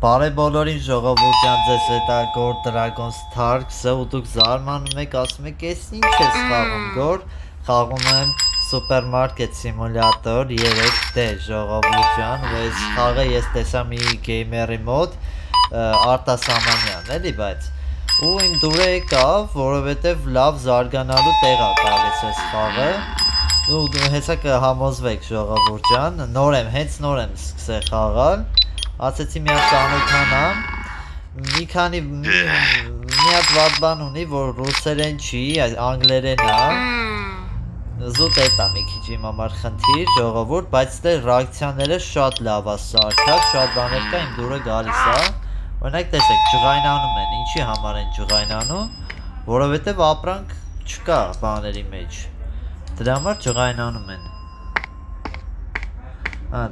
Բարև բոլորին ժողովուրդյան ձեզ հետագոր Dragon Starks-ը ու դուք զարմանում եք, ասում եք, ես ինչ ես խաղում գոր, խաղում եմ Supermarket Simulator 3D ժողովուրդյան, ու այս խաղը ես տեսա մի գեյմերի մոտ արտասամանյան, էլի, բայց ու իմ դուրը եկավ, որովհետև լավ զարգանալու տեղ է տալիս այս խաղը, ու հեսա կհամոզվեք ժողովուրդյան, հենց նոր եմ սկսել խաղալ, ասեցի մի հատ ծանոթանամ, մի հատ վատ բան ունի, որ ռուսերեն չի, անգլերեն է, զուտ էտ է մի քիչ իմ համար խնդիր, ժողովուրդ, բայց դեր ռեակցիաները շատ լավ է սարքած, շատ բաներ կա, իմ դուրը գալիս է, օրինակ տեսեք, ջղայնանում են, ինչի համար են ջղայնանում, որովհետև ապրանք չկա բաների մեջ, դրա համար ջղայնանում են,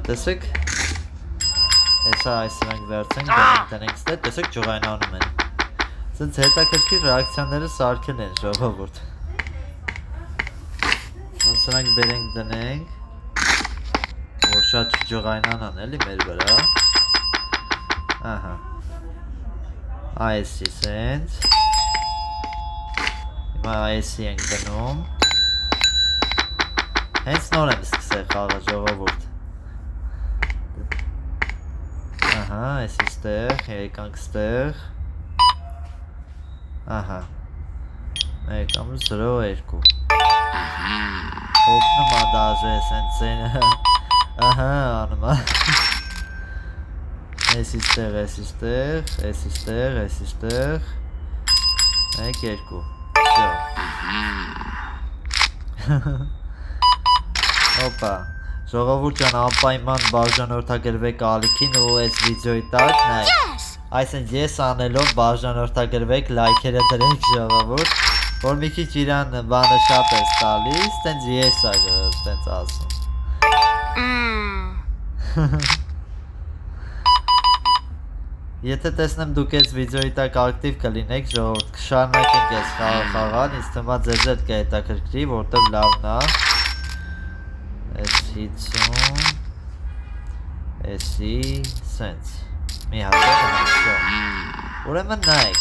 տեսեք, Հեսա այս սրանք վերցենք, դնենք ստե, տեսեք ջղայնանում են Սենց հետաքրքիր ռեակցիաները սարքել են ժողովուրդ Սրանք բերենք դնենք Որ շատ ջղայնանան էլի մեր վրա Ահա Այսի սենց Հիմա այսի ենք դնում Հենց նոր եմ սկսել խաղը ժողովուրդ Ահա, այսի ստեղ, եկանք ստեղ Ահա Եկամ 0-2 Հոգնում ա դաժե սենց են Ահա, անում ա Այսի ստեղ, այսի ստեղ, այսի ստեղ, այսի ստեղ 1-2 Հոպա Ժողովուրդ ջան անպայման բաժանորդագրվեք ալիքին ու այս վիդեոյի տակ նայեք Այսինքն ես անելով բաժանորդագրվեք լայքերը դրեք ժողովուրդ որ մի քիչ իրան բանը շատ է տալիս տենց ես ա տենց ասում Եթե տեսնեմ դուք այս վիդեոյի տակ ակտիվ կլինեք ժողովուրդ կշարունակենք այս խաղալ ինձ թվում է ձեզ հետ կհետաքրքրի որտեվ լավն է Այս 50 Էսի սենց Մի հատակ Ուրեմն նայեք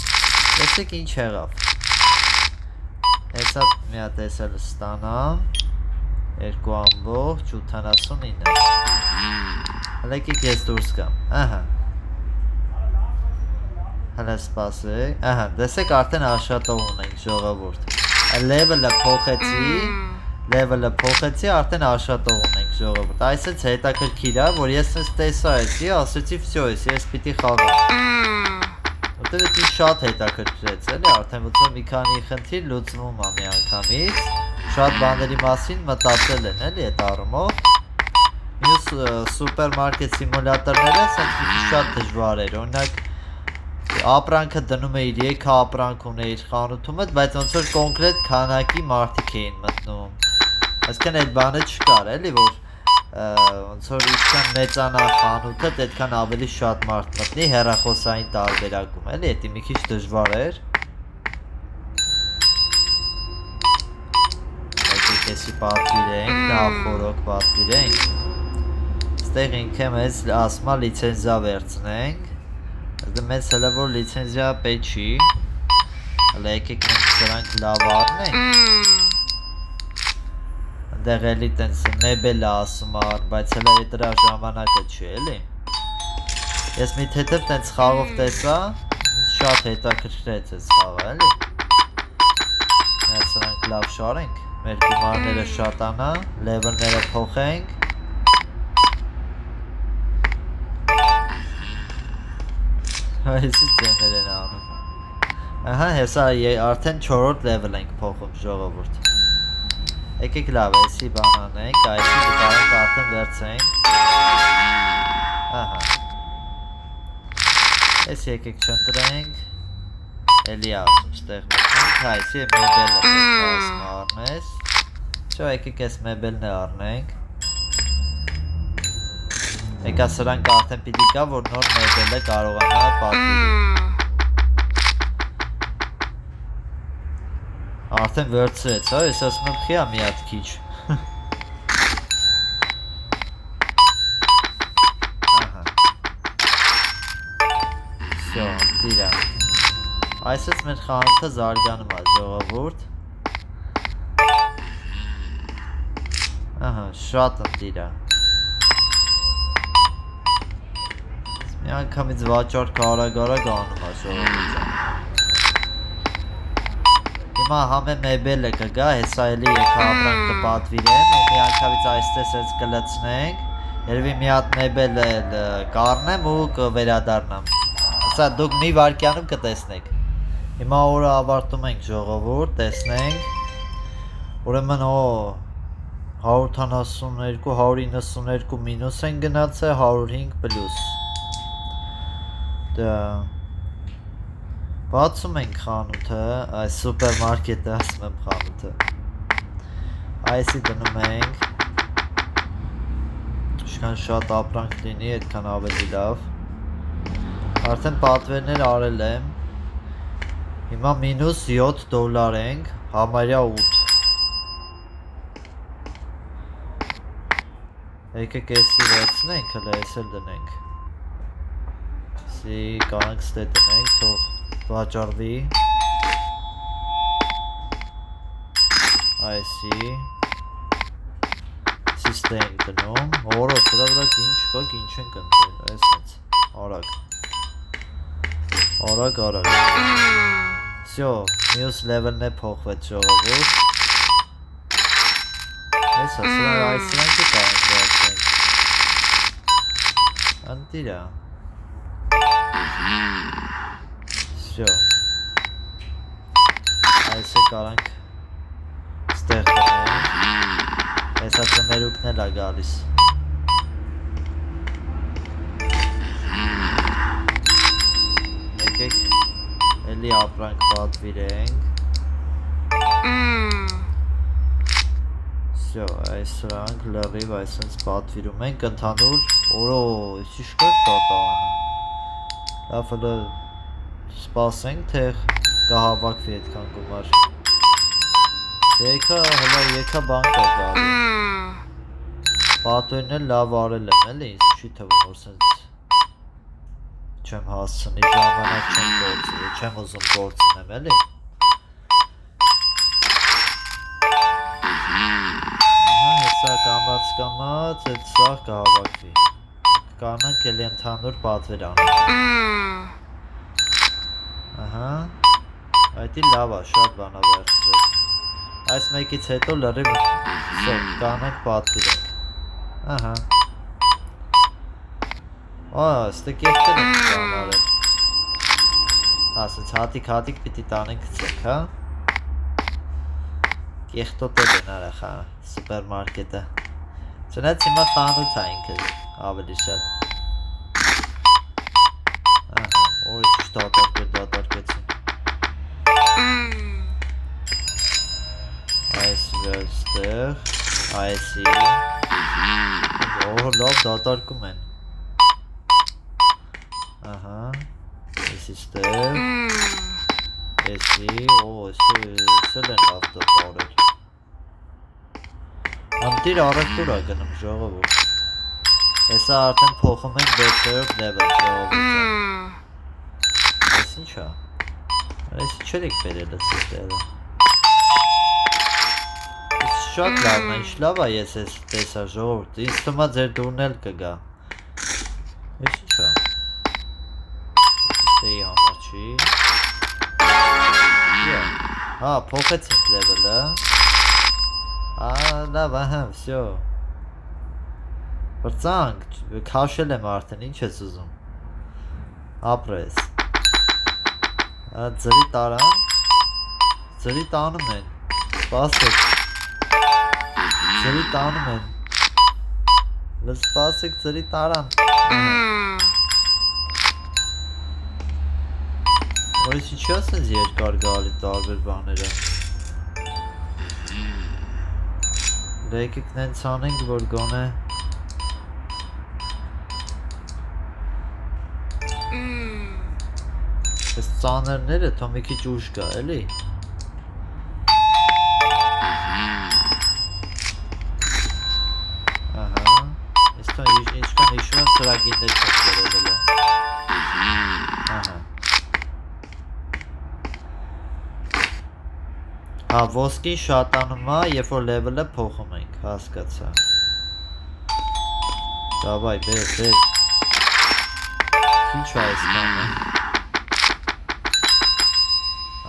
Տեսեք ինչ եղավ Հեսա մի հատ էսել ստանամ 2.89 Հլեկիկ ես դուրս կամ Ահա Հլը սպասեք Ահա դեսեք արդեն աշխատող ունենք ժողովուրդ Լևելը փոխեցի Լևելը փոխեցի, արդեն աշխատող ունենք ժողովուրդ Այսենց հետաքրքիր է, որ ես սենց տեսա էսի, ասեցի վսյո էսի, ես պիտի խաղամ Որտև էտի շատ հետաքրքրեց էլի, արդեն ոնց մի քանի խնդիր լուծվում է մի անգամից Շատ բաների մասին մտածել են էլի էտ առումով Մյուս սուպերմարկետ սիմուլյատորները սենց մի շատ դժվար էր, օրինակ Ապրանքը դնում էիր, եկա ապրանք ունեիր խանութում էտ, բայց ոնց որ կոնկրետ քանակի մարդիկ էին մտնում Այսքան այդ բանը չկար էլի, որ ոնց որ ինչքան մեծանա խանութը, այդքան ավելի շատ մարդ մտնի հեռախոսային տարբերակում, էլի, էդի մի քիչ դժվար էր Եկեք էսի պատվիրենք, նախորոք պատվիրենք Ստեղ ինքը մեզ ասմա լիցենզիա վերցնենք Դե մեզ հələ որ լիցենզիա պետք չի Հələ եկեք մենք սրանք լավ առնենք Դեղ էլի տենց մեբել է ասում առ, բայց հələ է դրա ժամանակը չի էլի Ես մի թեթև տենց խաղով տեսա, շատ հետաքրքրեց այս խաղը էլի Մենք սրանք լավ շարենք, մեր գումարները շատանա, լևելները փոխենք Այսի ծեներ են անում Ահա հեսա արդեն 4-րդ լևել ենք փոխում ժողովուրդ Եկեք լավ էսի բան անենք, այսի դպարենք արդեն վերցենք Ահա Էսի եկեք չընտրենք Էլի ասում ստեղ մտնենք, այսի մեբելը պետք ասում առնես Չո եկեք ես մեբելն է առնենք Եկա սրանք արդեն պիտի կա, որ նոր մեբելը կարողանա պատվիրի Արդեն վերցրեց, ես ասում եմ խիա մի հատ քիչ Всё, դիրա։ Այսպես մեր խանութը զարգանում է, ժողովուրդ։ Ահա, շատ դիրա։ Մի անգամից վաճառքը արագ-արագ անում է, ժողովուրդ ջան։ Հիմա համե մեբելը կգա, հեսա էլի եկա ապրանք կպատվիրեմ, ու մի անգամից այստես ես կլցնենք, երևի մի հատ մեբել կառնեմ ու կվերադառնամ։ Հեսա դուք մի վարկյանում կտեսնեք։ Հիմա օրը ավարտում ենք, ժողովուրդ, տեսնենք։ Ուրեմն 172, 192 մինուս են գնացել, 105 պլյուս։ Դա բացում ենք խանութը, այս սուպերմարկետը, ասում եմ խանութը։ Այսի դնում ենք։ Ինչքան շատ ապրանք լինի, այդքան ավելի լավ։ Արդեն պատվերներ արել եմ։ Հիմա մինուս 7 դոլար ենք, համարյա 8։ Եկեք էսի վերցնենք, հլը ես էլ դնենք։ Սի կանք ստե դնենք, թող վաճառվի։ Այսի սիստե ենք դնում, որը սրա վրա ինչ կա, ինչ ենք ընտրել, այսպես, արագ։ Всё, մյուս լևելն է փոխվեց, ժողովուրդ։ Այսա, սրա այսրանքը կարենք վերցենք։ Անտիրա։ Всё։ Այսը կարանք ստեղ դնենք։ Այսա ծմերուկն էլ է գալիս։ Եկեք էլի ապրանք պատվիրենք։ Всё, այս սրանք լրիվ այսպես պատվիրում ենք ընդհանուր, օրո, ինչի շկա շատ անը։ Լավ հլը սպասենք, թե կհավաքվի այդքան գումար։ Եկա բան կա գալի։ Պատվերն էլ լավ արել եմ, էլի, ինձ չի թվում, որ սենց չեմ հասցնի, ժամանակ չեմ ուզում գործնեմ, էլի։ Հեսա կամաց, այդ սաղ կհավաքվի։ Կանանք էլի ընդհանուր պատվեր անենք։ Ահա, այդի լավ է, շատ բան է վերցրել։ Այս մեկից հետո լրիվ կանանք պատվիրենք։ Ահա։ Ստե կեքտեր ենք բան արել։ Ասենց հատիկ պիտի տանենք գցենք, հա։ Կեխտոտել են արախա, սուպերմարկետը։ Չնայած հիմա խանութ է ինքը ավելի շատ։ Ահա, օրից դատարկեցին։ Այս վերստեղ, այսի, լավ դատարկում են։ Ահա, էսի ստեղ, էսի, էսել են լավ դատարել։ Անտիր առակտուր է գնում, ժողովուրդ։ Հեսա արդեն փոխում ենք 6-րդ լևել, ժողովուրդ։ Ես ինչ է։ Ես չեր եք բերել ես ստեղը։ Շատ լավն է, ինչ լավ է ես ես տեսա, ժողովուրդ։ Ինձ թվում է ձեր դուրն էլ կգա։ Ես ինչ է։ Ստեի համար չի։ Հա, փոխեցինք լևելը։ Լավ, ահա, всё։ Բրծանք, քաշել եմ արդեն, ինչ ես ուզում։ Ապրես։ Ձրի տարան։ Ձրի տանում են։ Սպասեք։ Ձրի տանում են։ Սպասեք, ձրի տարան։ Որից ինչի ասենց երկար գալի տարբեր բաները։ Եկեք նենց անենք, որ գոնե Այս ծաներները թո մի քիչ ուշ գա, էլի։ Ահա, ես թո ինչքան հիշում եմ սրագիններ չեմ վերել է։ Ահա Հա, ոսկին շատանում է, երբ որ լևելը փոխում ենք, հասկացա։ Դավայ, բեր։ Քիչ այս կանը։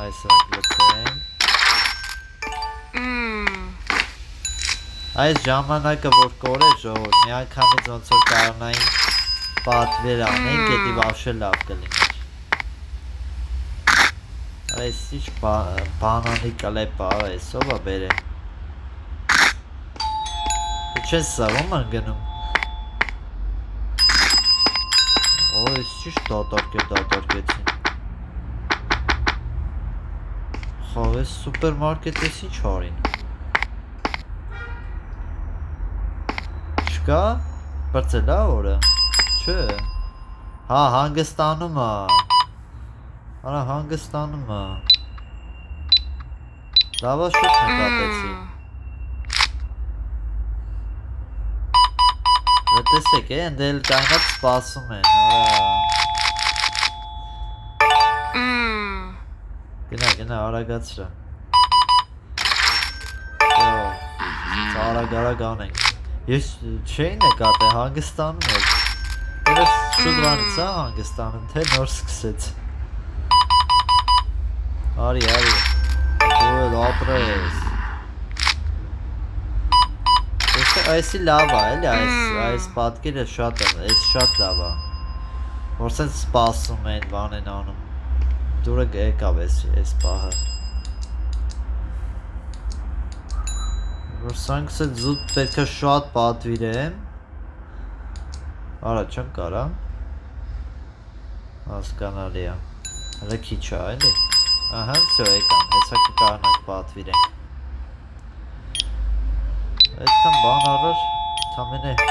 Այս սրանք լծենք։ Այս ժամանակը որ կորեր ժողովուրդ, մի անգամից ոնց որ կարողանայինք պատվեր անենք, էդի վավշե լավ կլիներ։ Այս ինչ բանանի կլեպ այս, ով է բերե։ Դու չես սաղում են գնում։ Այս ճիշտ դատարկեցին։ Խավ ես սուպերմարկետ ես ինչ հարին։ Չկա, պրծել է օրը, չէ, հա հանգստանում է, արա հանգստանում է, լավա շուտ նկատեցի, տեսեք ընդ էլ կայնած սպասում են, գնա արագացրա, արագ անենք, ես չէի նկատե հանգստանում եք, դերս շուտ վանից հանգստանում, թե նոր սկսեց, արի, դու էլ ապրես, այսի լավ է, այս պատկերը շատ լավ է, որ սենց սպասում են, բան են անում, դուրը եկավ այս պահը, որ սանք սենց զուտ պետք է շատ պատվիրեմ, արա չեմ կարա, հասկանալի է, հլը քիչ է, էլի, ահա, վсё եկան, հեսա կկարնանք պատվիրենք, այդքան բան առար, թամենը $5,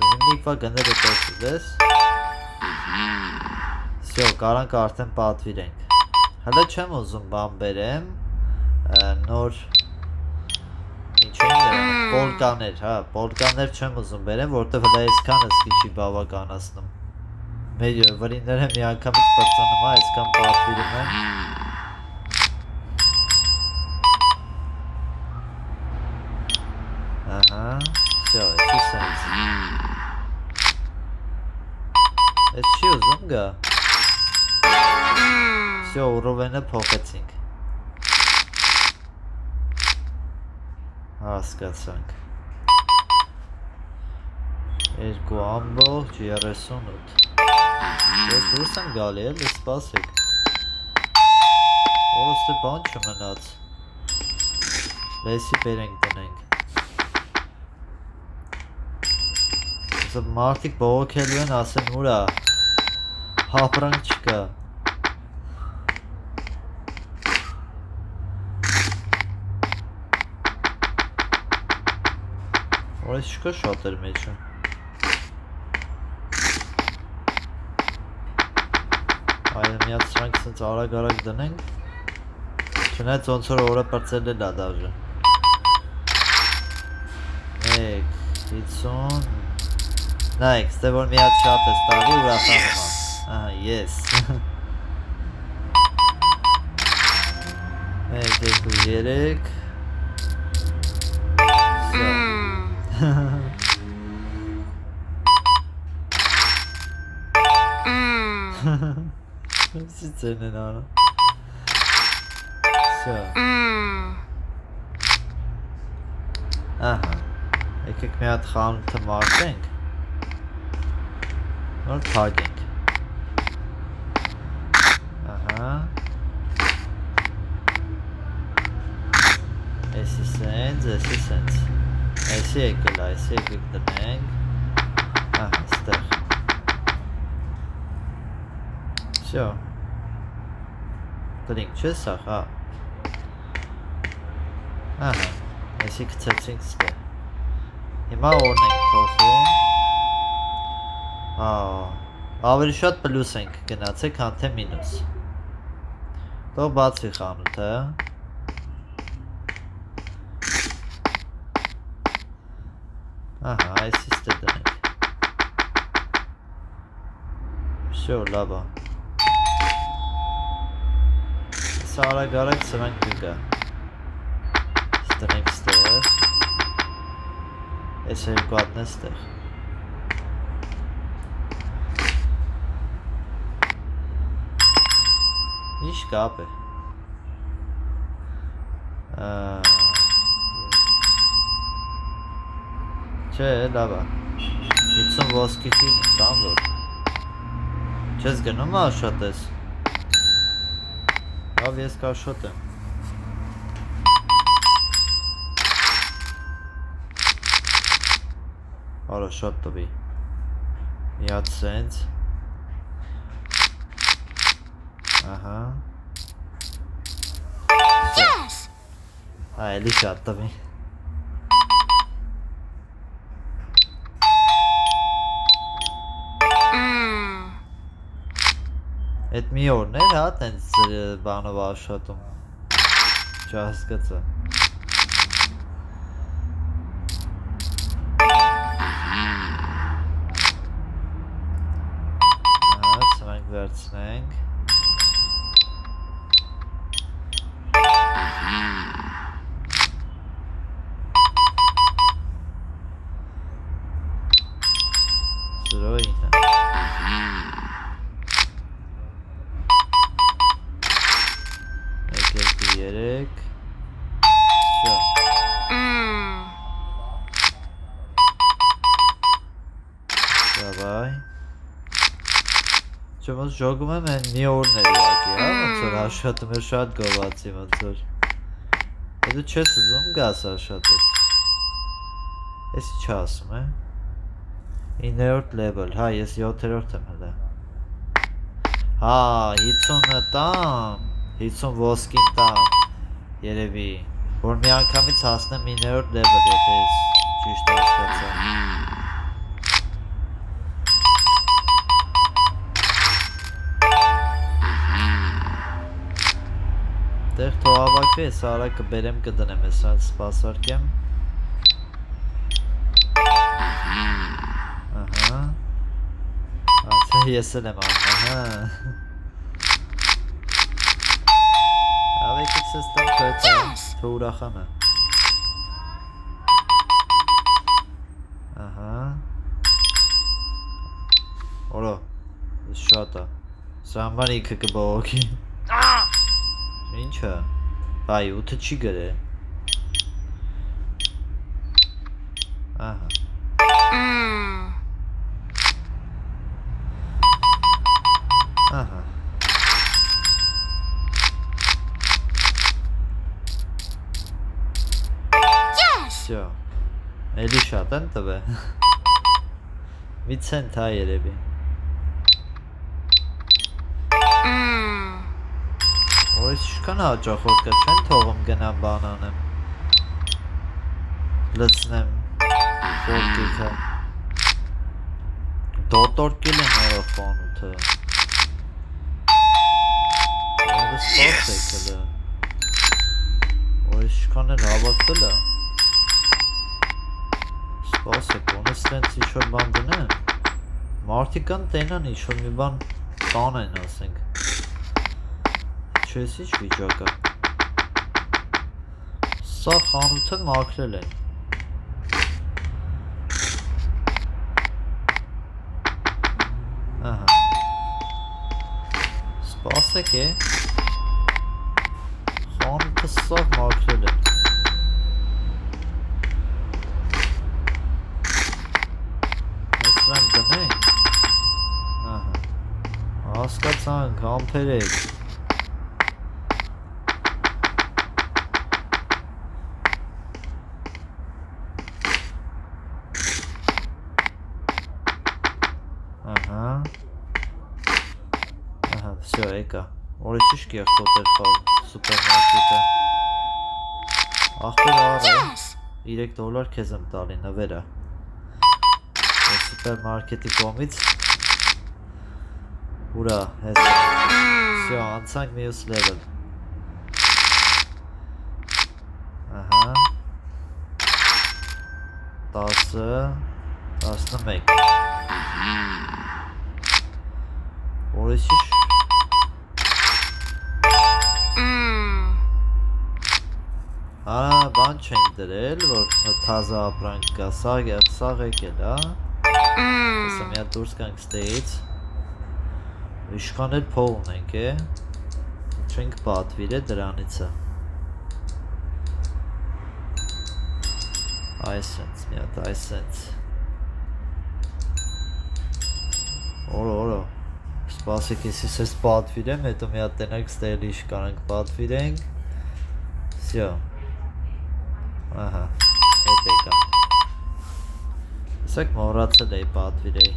հիմնիկվա գները տեսուդ ես, վсё, կարանք արդեն պատվիրենք, հլը չեմ ուզում բան բերեմ, նոր, ինչ են պոլկաներ, հա, պոլկաներ չեմ ուզում բերեմ, որտև հլա այսքան ըսկի չի բավականացնում, մեր վրիները մի անգամից պրծանում է, այսքան պատվիրում են, ահա, վсё, էսի սենց, ես չի ուզում գա, վсё, ուրովենը փոխեցինք, հասկացանք, 2 ամբողջ 38, ես դուրս եմ գալի էլի, սպասեք, որոստե բան չմնաց, լեսի բերենք դնենք, մարդիկ բողոքելու են ասեն ուրա, հապրանք չկա, որ ես չկա շատ էր մեջը, այլ միած սրանք սենց արագ դնենք, չնայց ոնց որ օրը պրծել էլ ադաժը, 1, 50, նայք, ստե որ միած շատ ես տալի ուրախանում է, ահա, ես, 1, 2, 3, Սիցեն են արա, վсё, ահա, եկեք մի հատ խանութը մարտենք, նոր թագենք, ահա, էսի սենց, էսի եկել դնենք, ահա, ստեղ, վсё, դրինք չէ սաղ, հա, ահա, էսի կցեցինք ստեղ, հիմա օրն ենք փոխում, ավելի շատ պլյուս ենք գնացեք, հան թե մինուս, թող բացվի խանութը, ահա, այսի ստե դնենք, վсё, լավ է, Ես արագ սրանք կգա։ Ստնենք ստեղ։ Ես երկու հատն է ստեղ։ Ինչ կապ է։ Չէ, լավ է։ 50 ոսկի տան որ։ Չես գնում աշխատես։ Լավ ես կաշխատեմ։ Արա շատ տվի։ Միած սենց։ Ահա։ Yes! Էլի շատ տվի։ Այդ մի օրն էր, հա, տենց բանով աշխատում։ Չհասկացա։ Ահա, սրանք վերցնենք։ Սրոյինը։ Երեք Շո Դավայ Չէ ոնց ժոգում եմ են մի օրներ ուղակի, հա, ոնց որ աշխատում էր շատ գովացի ոնց որ դու չես ուզում գաս աշխատես Ես ինչ ասում է 9-րդ level, հա, ես 7-րդ եմ հələ Հա, 50 տամ 50 ոսկին տամ երևի, որ մի անգամից հասնեմ 9-րդ level, եթե ես ճիշտ հասկացա Տեղ թող ավակվի, ես արագ կբերեմ կդնեմ, ես այդ սպասարկեմ Ահա Ասա ես էլ եմ անում, ահա Ավեկից ես տեմ կրծան, թո ուրախան է Ահա Որո, ես շատ է Սա համար ինքը կբողոքի Ինչ է, բայ, ութը չի գրե Ահա Ահա Всё, էլի շատ են տվե Մի ցենտ հա երևի Որ ես շքան հաճախորդ կա չեն թողում գնամ բան անեմ Լծնեմ Որկիքը Դոտորկել են արա խանութը Որը սպարս է կլը Որ ես շքան են հավակվել է Սպասեք, ոնես տենց ինչ-որ բան դնեն Մարդիկան տենան ինչ-որ մի բան տան են ասենք Չես ինչ վիճակը Սա խանութը մաքրել են Ահա Սպասեք է Խանութը սա մաքրել են Սրանք դնենք Ահա Հասկացանք, համբերեք Ահա Ահա, всё, եկա Որը ճիշտ կեղտոտ էր խավ սուպերմարկետը Ախպեր առը $3 քեզ եմ տալի նվերը Սուպերմարկետի կողմից Ուրա, հես Всё, անցանք մյուս level Ահա 10 11 Որը ճիշտ բան չենք դրել, որ թազա ապրանք կա, սաղ եկել, Հեսա մի հատ դուրս կանք ստեից, իշքան էլ փող ունենք չենք պատվիր դրանից այսենց, մի հատ այսենց Օրո, սպասեք եսիս ես պատվիր եմ, հետո մի հատ տենակ ստել իշքան ենք պատվիր ենք Սյո Ահա, հետ եկան Սեք մորացել էի պատվիր էի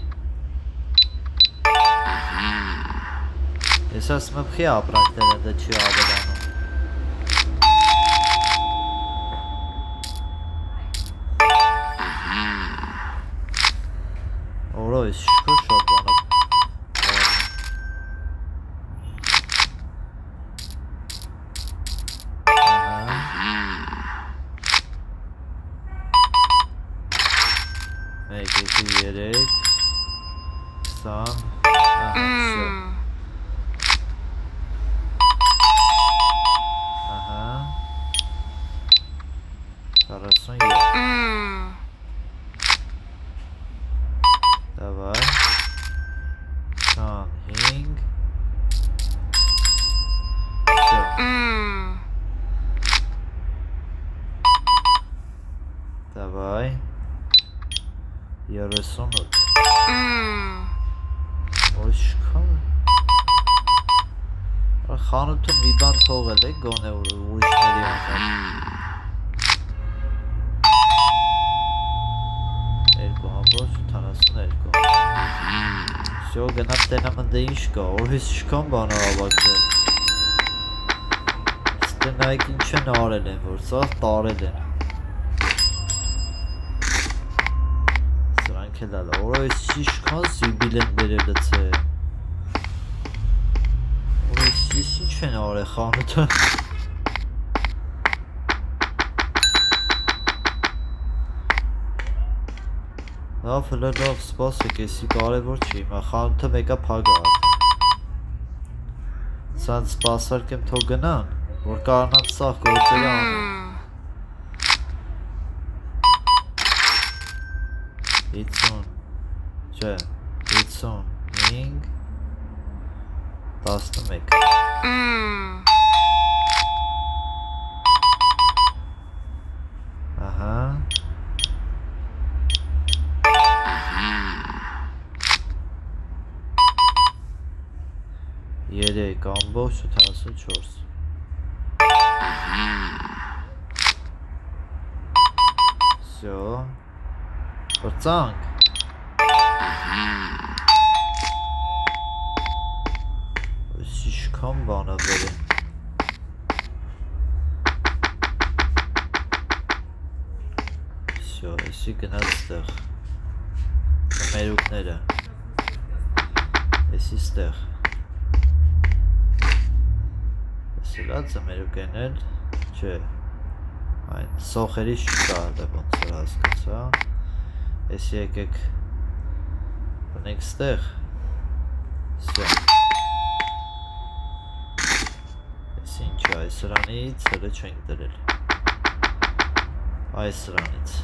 Ես ասում եմ խի ապրանքներ են դա չի ավելանում Օրո ես շքոր շատ բանը Մեկ, երկու, երեք, 20, ահա, 47 Давай 25 Всё Давай 38 Ոյ շքան Խանութը մի բան թողել է գոնե ուրիշների համար Երկու համբոչ 72 Всё գնամ տենամ ընդ ինչ կա Օրհիս շքան բան ավակը Ստե նայք ինչ են արել են որ սա տարել են Սրանք էլ ալա Օրհիս շքան զիբիլ են բերելց է Օրհիս ինչ են արել խանութը Լավ, լավ, սպասեք, եսի կարևոր չի, հիմա խանութը մեկա փագա Սան սպասարկեմ թող գնան, որ կարանան սաղ գործերը անեն 50, չէ, 55, 11 Ահա Երեք ամբողջ 74 Всё Պրծանք Իշքան բանա բերեն Всё, եսի գնաց ստեղ Մերուկները Եսի ստեղ Սիլացը մերուկ են էլ Չէ Այն սոխերի շկա ոնց որ հասկացա Եսի եկեք Բնեք ստեղ Всё Եսի ինչ է այս սրանից հրը չենք դրել Այս սրանից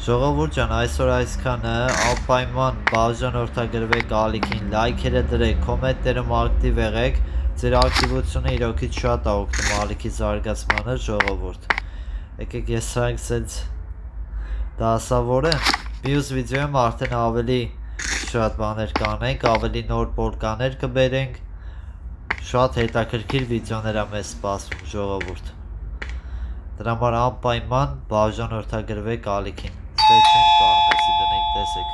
Ժողովուրդ ջան, այսօր այսքանը, անպայման բաժանորդագրվեք ալիքին, լայքերը դրեք, կոմենտներում ակտիվ եղեք, ձեր ակտիվությունը իրոքից շատ է օգնում ալիքի զարգացմանը, ժողովուրդ։ Եկեք ես սրանք սենց դասավորեմ, մյուս վիդեոյում արդեն ավելի շատ բաներ կանենք, ավելի նոր պոլկաներ կբերենք, շատ հետաքրքիր վիդեոներ է մեզ սպասվում, ժողովուրդ։ Դրա համար անպայման բաժանորդագրվեք ալիքին։ Ստեցություն կարող եսի դնենք տեսեք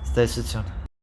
Ստեցություն